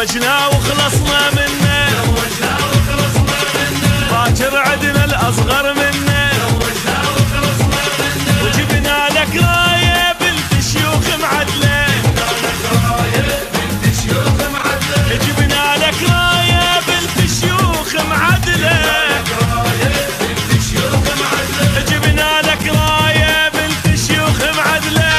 زوجنا وخلصنا منه باكر عدنا الأصغر منه وجبنا لك راية بنت شيوخ معدلة جبنا لك راية بنت شيوخ معدلة جبنا لك راية بنت شيوخ معدلة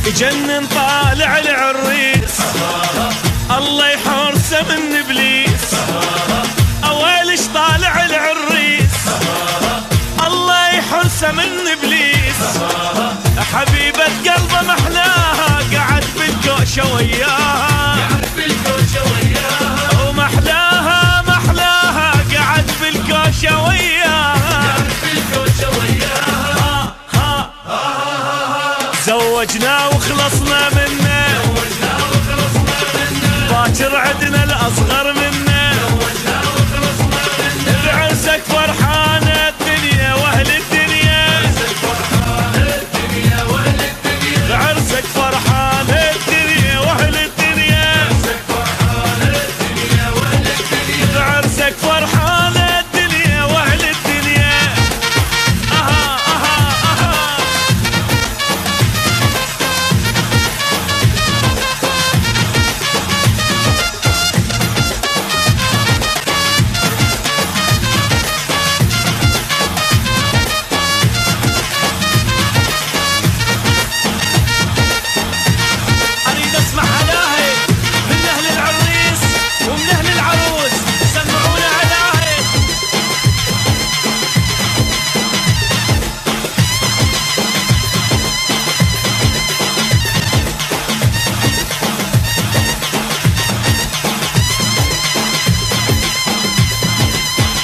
يجنن طالع العريس الله يحرسه من ابليس اويلش طالع العريس الله يحرسه من ابليس حبيبة قلبه محلاها قعد بالكوشه وياها ومحلاها محلاها قعد بالكوشه وياها زوجنا وخلصنا منه باكر عدنا الأصغر منه بعرسك فرحانة الدنيا وأهل الدنيا بعرسك فرحانة الدنيا وأهل الدنيا بعرسك فرحانة الدنيا وأهل الدنيا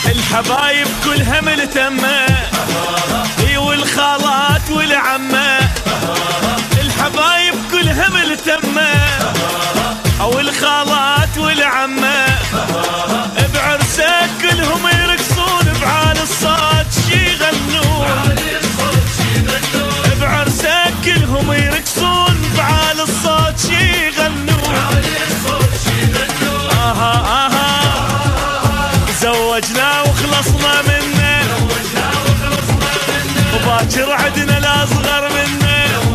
الحبايب كلها ملتمة والخالات والعمة الحبايب كلها ملتمة والخالات والعمة بعرسك كلهم يرقصون بعال الصوت شي يغنون بعرسك كلهم يرقصون بعال الصوت شي يغنون زوجنا وخلصنا منه وباكر عدنا الأصغر منه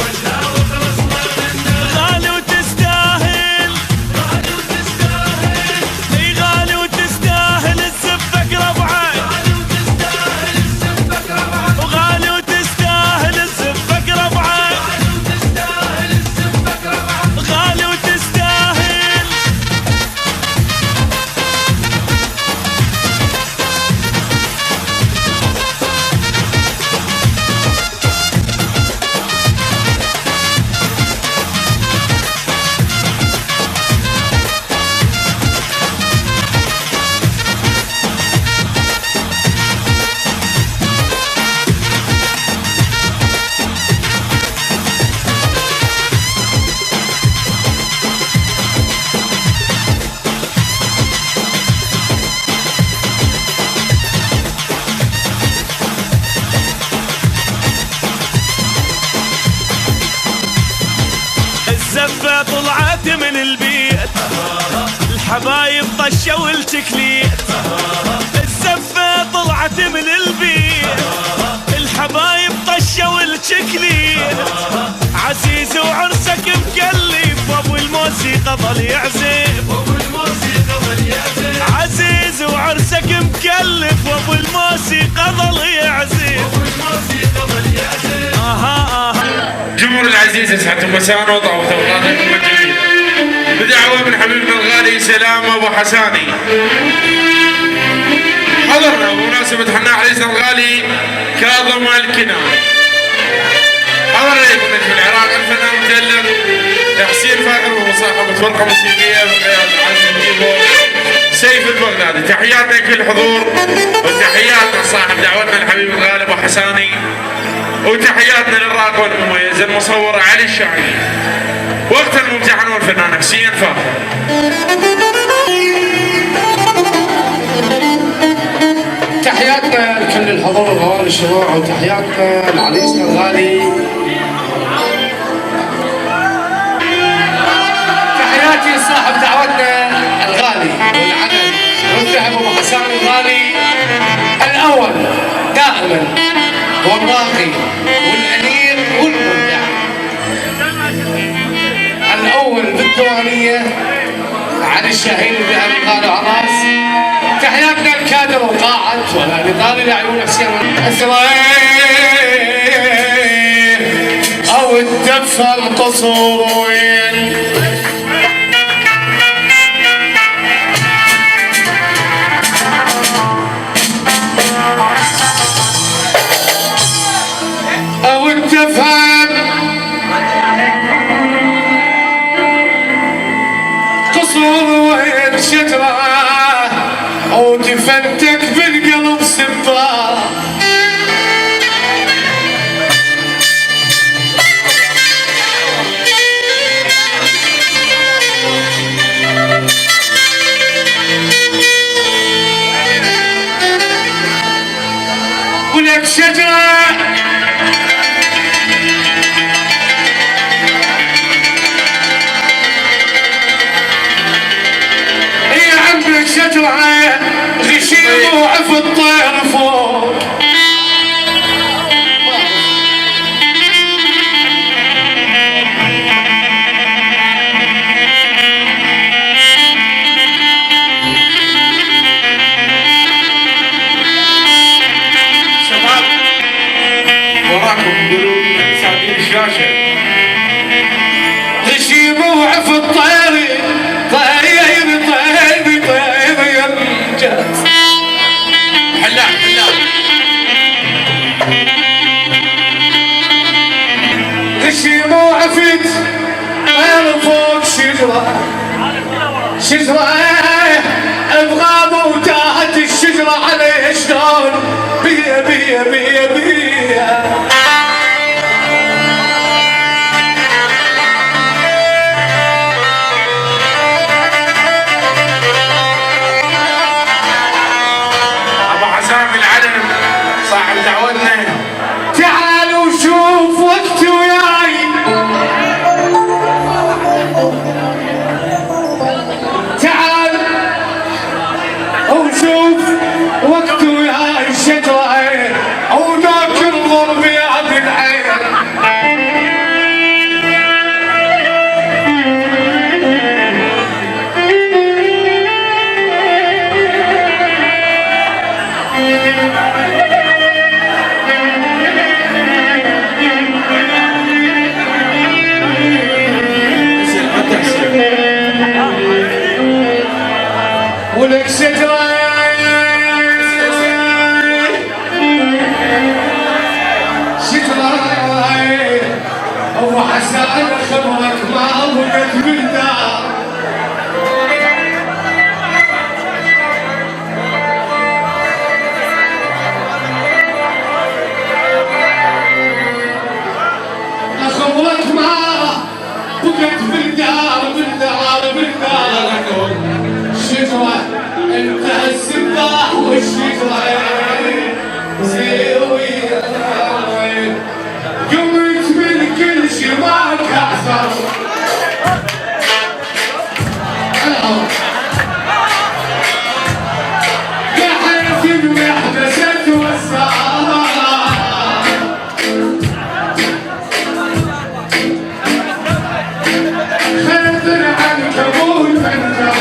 غالي وتستاهل اي غالي وتستاهل الزفك ربعه وغالي وتستاهل الزفك ربعه غالي وتستاهل الزفة طلعت من البيت الحبايب طشوا التكليت الزفة طلعت من البيت الحبايب طشوا التكليت عزيز وعرسك مكلف وابو الموسيقى ظل يعزف عزيز وعرسك مكلف وابو الموسيقى ظل يعزف جمهور العزيز يسعد مساء وضعوا ثوراتكم الجميل بدعوة من حبيبنا الغالي سلام ابو حساني. حضرنا بمناسبة حنا عريسنا الغالي كاظم الكناني. حضر إليكم نجم العراق الفنان المجلد حسين فاخر وهو صاحب فرقة موسيقية بقيادة عازم الكيبورد سيف البغدادي. تحياتنا لكل الحضور وتحياتنا صاحب دعوتنا الحبيب الغالي ابو حساني وتحياتنا للراقب المميز المصور علي الشاعري. وقت الممتحن والفنان حسين فاخر. تحياتنا لكل الحضور الغوالي الشروع وتحياتنا لعريسنا الغالي. تحياتي لصاحب دعوتنا الغالي والعدد والذهب ابو حسان الغالي الاول دائما والراقي والامير والمبدع الاول بالديوانيه علي الشاهين والذهب الغالي عراس. تحياتنا الكادر القاعد ولا نضال لعيون حسين اسرائيل او الدفه القصورين. او الدفه قصورين شجره أو تفتك بالقلب سبا. ولك شجرة هي عندك شجرة غشيم وعف الطير فوق. شباب وراكم ساعدين الشاشة. غشيم وعف الطير طير طير طير يرجع حلاق غشيم وعفت طير فوق شجرة ابغاب وتاهت الشجرة عليه شلون بيا بيا بيا بيا. ابو حسان العلم صاحب دعوتنا. تعالوا شوف وقت وياي تعال وشوف وقت وياي الشجرة ودوك انظر بيد العين. ولك شجرة ابو حسان خبرك ما بقت بالدار. خبرك ما بقت بالدار بالدار بالدار. الشجرة انت السباح والشجرة زيوي قمت من كل شي معك اعثر. يا حياتي بمحبسة والسهرة خاطر عنك ابو الفنجر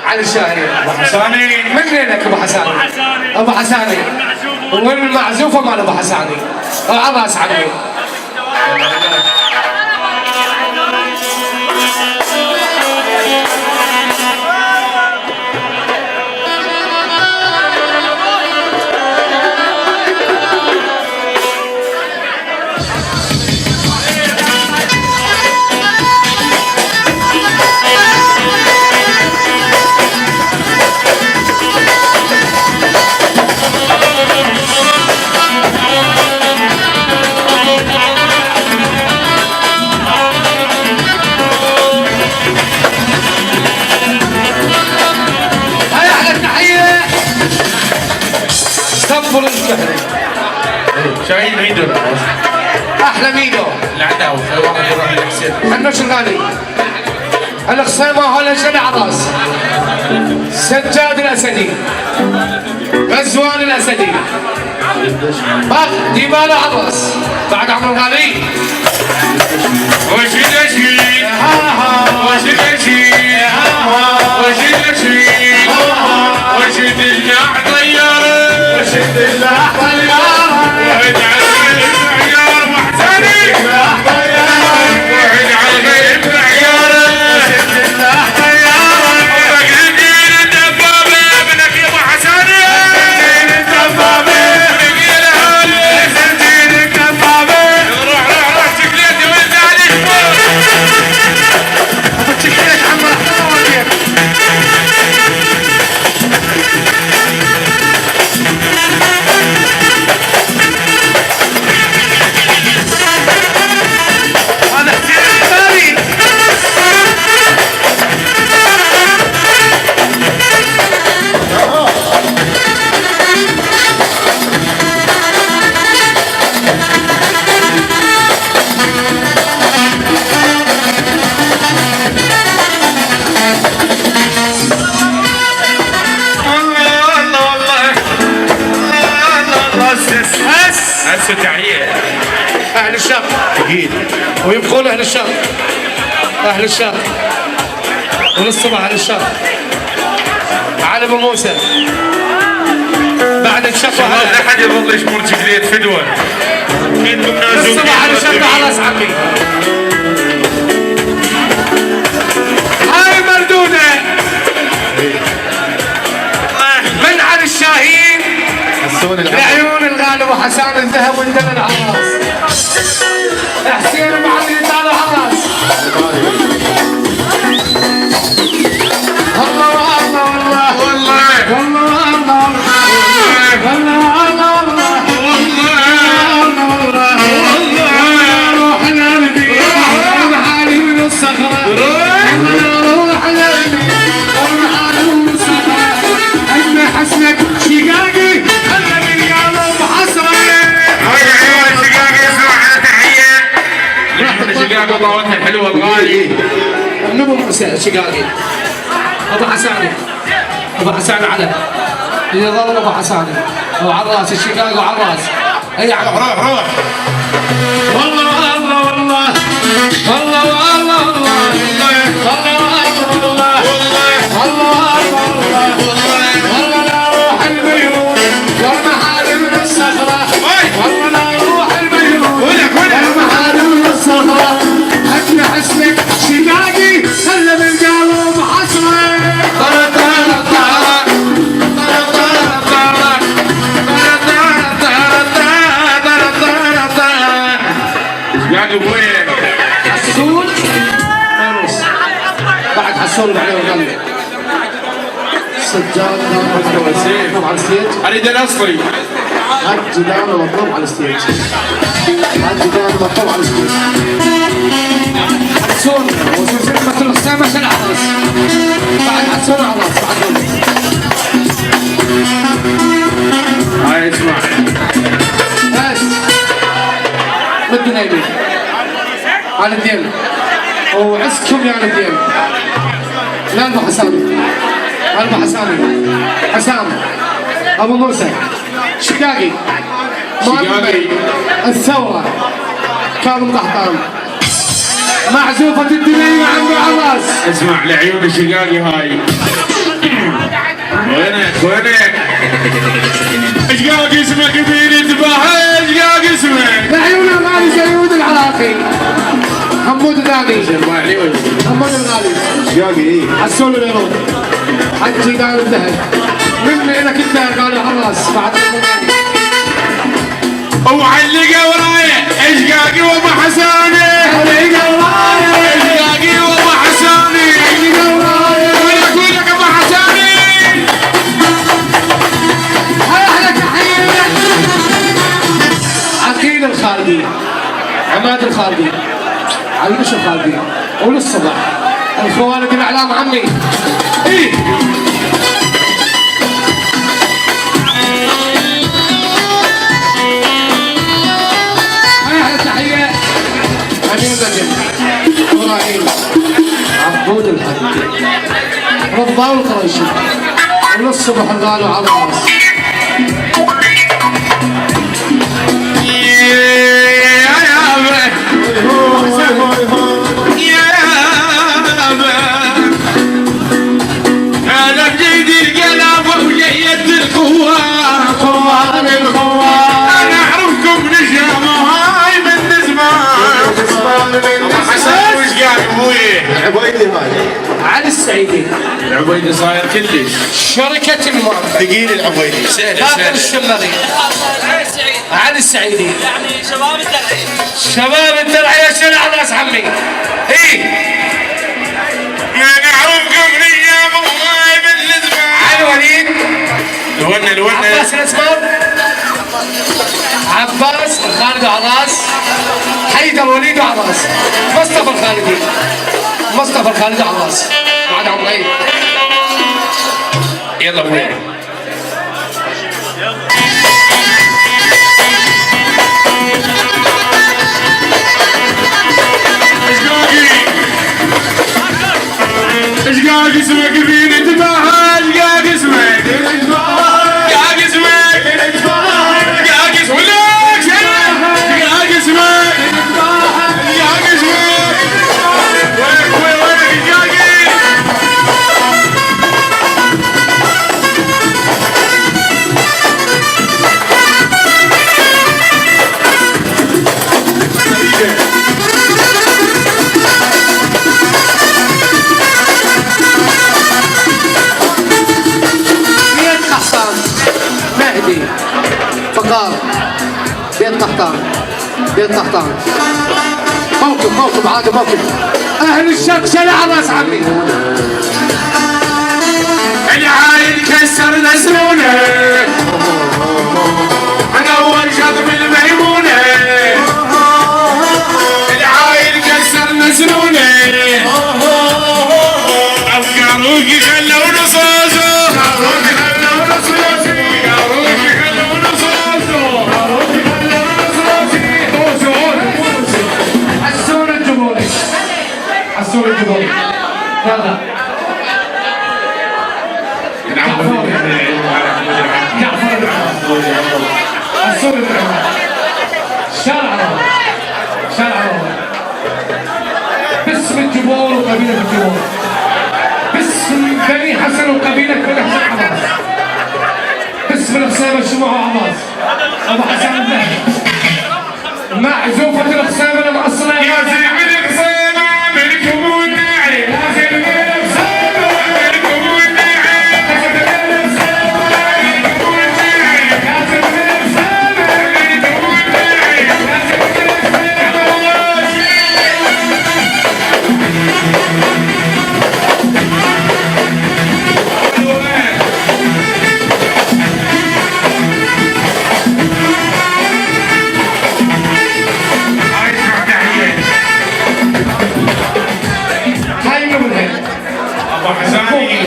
علي الشاهين. ابو حساني منينك ابو حساني؟ ابو حساني والمعزوفه مال ابو حساني عراس عمي. اسطنبول البحري شاهين ميدو احلى ميدو العداوه واحد يروح للحسين النوش الغالي الخصيمه هول جدع عراس سجاد الاسدي غزوان الاسدي باق ديبالا عراس بعد عمرو الغالي وشي لشي وشي لشي وشي لشي وشد الجاح طياره وشد الجاح طياره وعد على العيار محتري وعد على الغيب عياره وشد الجاح طياره وقلدين الدبابه ابنك يا ابو حساني قلدين الدبابه ابنك يا الهالي قلدين الدبابه روح تكليتي وانت عليك تكليت عم رحمه وديك هسه تحيه اهل الشام اكيد ويبقون اهل الشام اهل الشام وللصبح اهل الشام علي ابو موسى بعد الشقوه لا حد يظل يشمر شكلية فدوه اكيد للصبح اهل الشام على راس عمي هاي مردوده من علي الشاهين لعيون الغالي ابو حسان الذهب والدم العراس حسين معلي طالع عراس الله والله والله والله روح لقلبي ومحالي من الصخرة روح لقلبي ومحالي من الصخرة أجمع حسنك شقاقي خلى من قلب حسرة شقاقي ضوتها الحلوه الغالي النبو شقاقي ابو حساني ابو حسان على اللي ظل ابو حساني وعراس الشقاق وعراس اي روح والله والله والله والله والله والله والله والله لا روح البيوت والمحارم من الصخرة والله لا روح البيوت والمحارم من الصخرة أجل حسنك شقاقي سلم القلب حسرة شقاقي وين حسون فيروس بعد حسون عليه وغلي سجاد مطلوب على الستيج اريد الاصلي حج دائما مطلوب على الستيج حج دائما مطلوب على الستيج حسون وسلسلة مثل الخسامة عشان عراس بعد حسون عراس بعد هاي اسمع بس بدنا يبي على الدين وعزكم يا على الدين لا ابو حساني ابو حساني حسام ابو موسى شقاقي شقاقي. الثوره كانوا قحطان معزوفه الدنيا عند عراس اسمع لعيون الشقاقي هاي وينك اشقاق اسمك فيني انتباه اشقاق اسمك لعيون الغالي سيود العراقي حمود الغالي حمود الغالي اشقاقي حسون العروض حجي دار الذهب مني لك انت قالوا حراس بعد وعلقه ورايا اشقاقي وابو حساني علقه ورايا اشقاقي وابو حساني علقه ورايا ولك ابو حساني احلى تحيه عقيل الخالدي عماد الخالدي علوش الخالدي وللصبح الخوالد الاعلام عمي ايه أمين النجم إبراهيم عبود الحديدي رضا القريشي وللصبح قالوا على الراس أنا بجيدي القلب وجيت القوة أنا أعرفكم نجامة هاي من زمان حسن وش قاعد ابوي العبيدي هاي علي السعيدي العبيدي صاير كلش شركة المال ثقيل العبيدي سهل باقر سهل الشمري علي السعيدي يعني شباب الدرعي شباب الدرعية شلع ناس عمي ايه أنا أعرفكم نجامة هاي من زمان علي وليد الونة عباس الاسمر عباس الخالد عراس حيدر وليد عراس مصطفى الخالدي مصطفى الخالدي عراس بعد عمرين يلا ابوي اشقاق اسمك فين انتباه اشقاق اسمك اشقاق اسمك اشقاق اسمك ولك اشقاق اسمك اشقاق اسمك وين اشقاقي بيت قحطان مهدي فقار بيت قحطان بيت قحطان موقف عادي موقف اهل الشرق شلع راس عمي العايل كسر نسرونه من اول شطب الميمونه العايل كسر نسرونه افكاروك خلوا نصوصه افكاروك خلوا نصوصه افكاروك خلوا نصوصه افكاروك خلوا نصوصه حسون الجمهوري حسون الجمهوري يلا جعفر حسون الجمهوري شارع باسم الجمهور وقبيلة الجمهور باسم بني حسن وقبيلة بني حسن عباس باسم الحسين الشموع عباس ابو حسن الذهبي معزوفة الحسين المعصرة يا زلمه القصيمه منكم والناعي يا زلمه القصيمه منكم والناعي يا زلمه القصيمه منكم والناعي يا زلمه القصيمه منكم والناعي يا زلمه هاي من هاي ابو حساني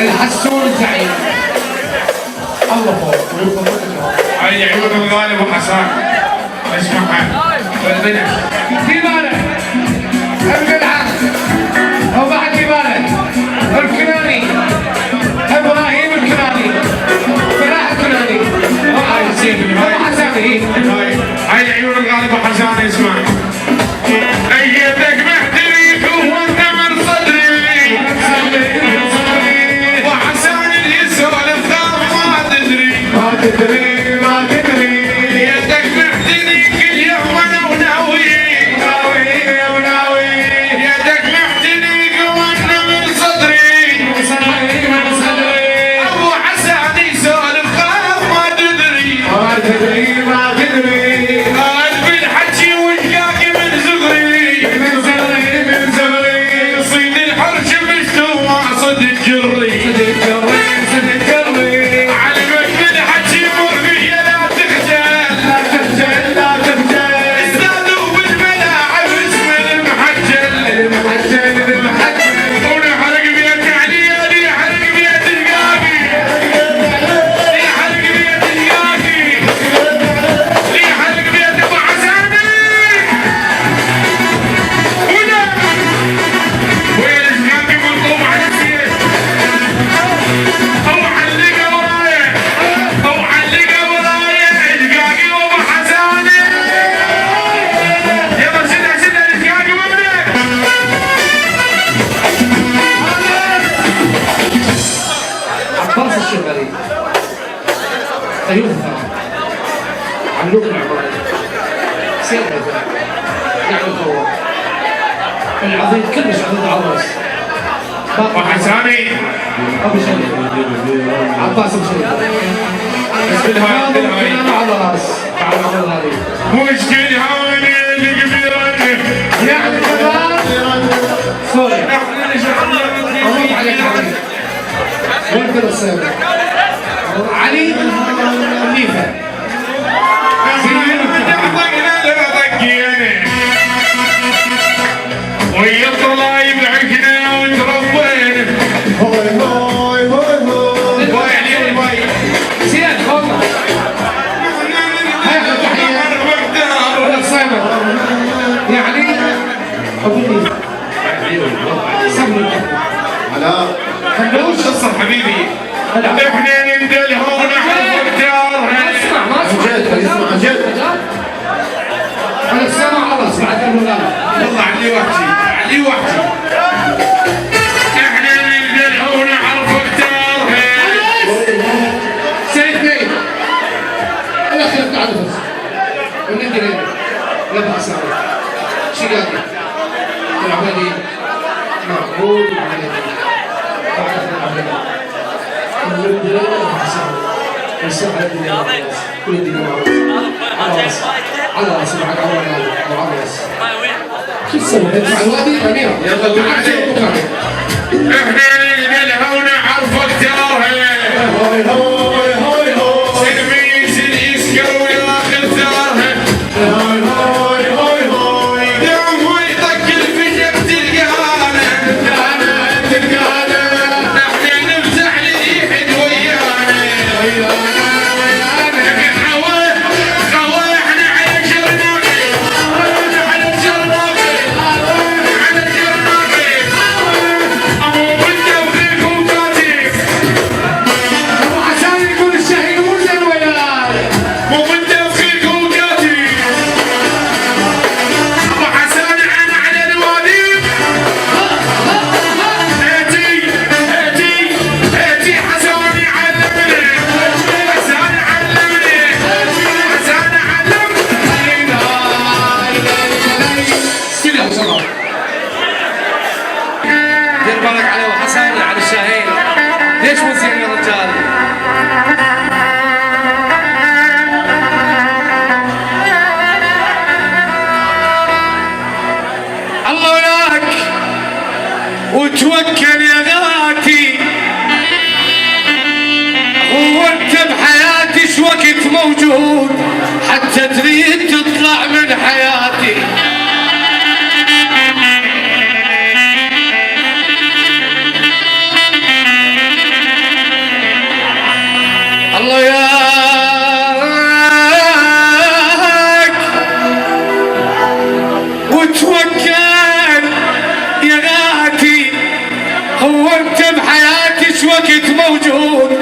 الحسون الزعيم الله فوق هاي عيون الغالي ابو حسان اسمعها والبنت في بالك البلعة وبعد في بالك الكناني ابراهيم الكناني فلاح الكناني ابو حساني هاي عيون الغالي ابو حسان اسمع ايدك محتريك وانت من صدري ملوك العمارة سيد يعني الخوار العظيم كلش عظيم عباس وحساني ابو شريف عباس ابو شريف كلنا على راس على هذه مشكل هوني اللي قبيرني يعني كمان سوري مبروك عليك علي وانت السابق علي خليفه ويا الطلايب العكنا وتربينا هوي هوي هوي هوي باي علي باي زياد والله هاي تحيه ولا صايمه يعني ابوي صبري على خلوش قصر حبيبي احنا ندلها ونحب دارها اسمع ما جد اسمع جد انا السمع خلاص بعد الولاد يلا علي وحدي علي وحدي احنا ندلها ونعرف دارها سيد بيه الاخير تعال بس وندري لا باس شقاقي العبادي معقول على راس معك على راس شو تسوي تدفع الوادي امير يلا قول احنا ندلها ونعرف دارها هوي هوي هوي هوي تلميذ الاسكر وياخذ ثارها هوي هوي هوي هوي يوم ويطق الفجر تلقانا انا تلقانا احنا نفتح ليحد ويانا خواه احنا على جرناقي على جرناقي على جرناقي ابو بنت وفيكم كاتب ابو حسان يقول الشهيد مو زين وياي مو بنت وفيكم كاتب ابو حسان عن على الوادي اتي حساني علمني حسان علمني حسان علمني كذا ابو شباب دير بالك على ابو حسن على الشاهين ليش مو زين يا رجال؟ الله وياك وتوكل يا غاتي هو انت بحياتي شو وقت موجود حتى تريد تطلع من حياتي الله ياك وتوكل يا غاتي هو انت بحياتي شو وقت موجود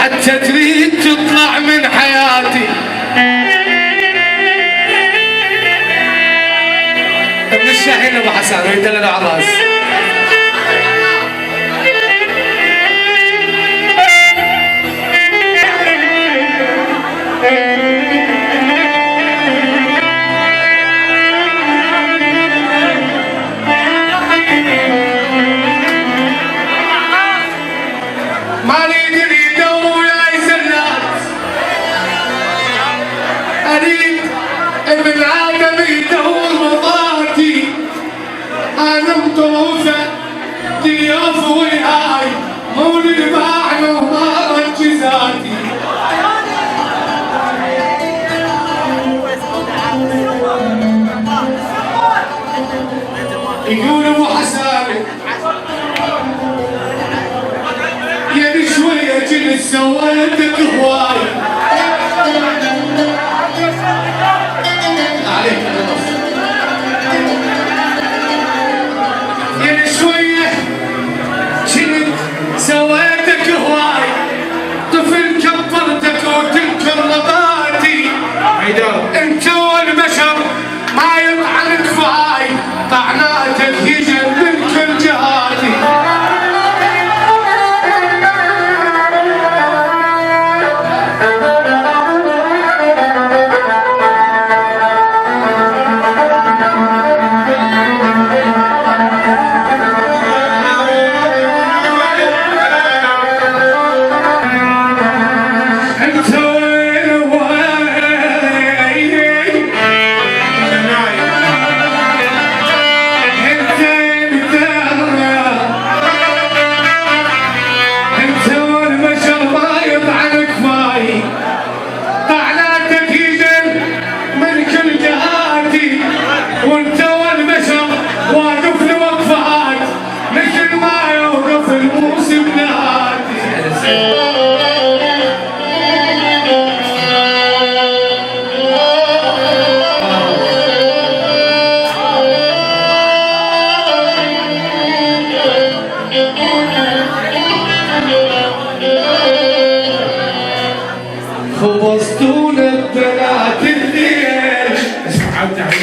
حتى تريد تطلع من حياتي ابن الشاهين ابو حسن ويدلنا على الراس ما اريد يدور وياي زلات اريد ابن ادم يدور مضاتي انا مطوفه ضياف وياي مولي باعنا وما رجزاتي يقول ابو حسان يا شويه جلس سويتك هواي عليك يا شويه جلس سويتك هواي طفل كبرتك وتنكر رباتي انت والبشر ما يطعنك فاي طعناتك يجن من كل جهاتي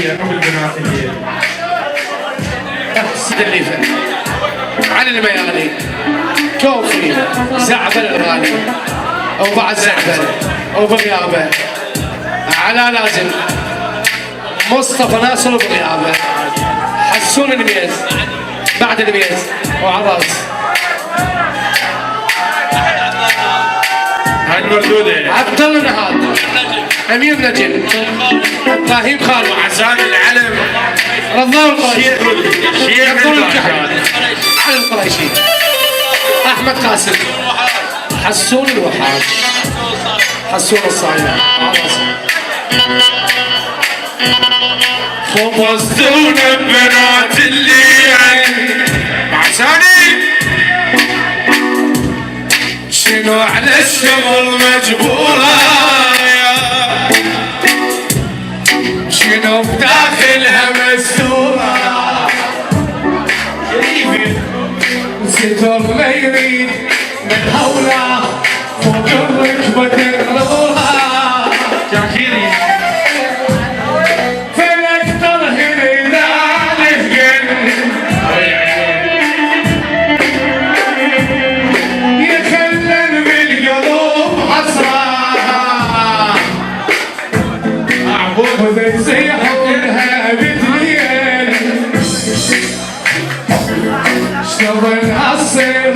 هي قبل بنات هي. سيد الليفة علي الميالي كوفي زعبل الغالي وبعد زعبل وبغيابه على لازم مصطفى ناصر وبغيابه حسون الميز بعد الميز وعراس هاي المردودة عبد الله نهاد امير نجم ابراهيم خالد عسان العلم رضوان القريشي شيخ رضوان الكحل الباشا علي القريشي احمد قاسم حسون الوحاج حسون الصايع خبزتونا ببنات الليل عساني شنو على الشغل مجبورة شنو بداخلها مستورة ستر ما يريد من هولا فوق الركبة الغرورة جاكيري فالاكثر هنا نهجن يخلن بالقلوب حسرة وبتزيح كلها بتلين اشتغل عالصير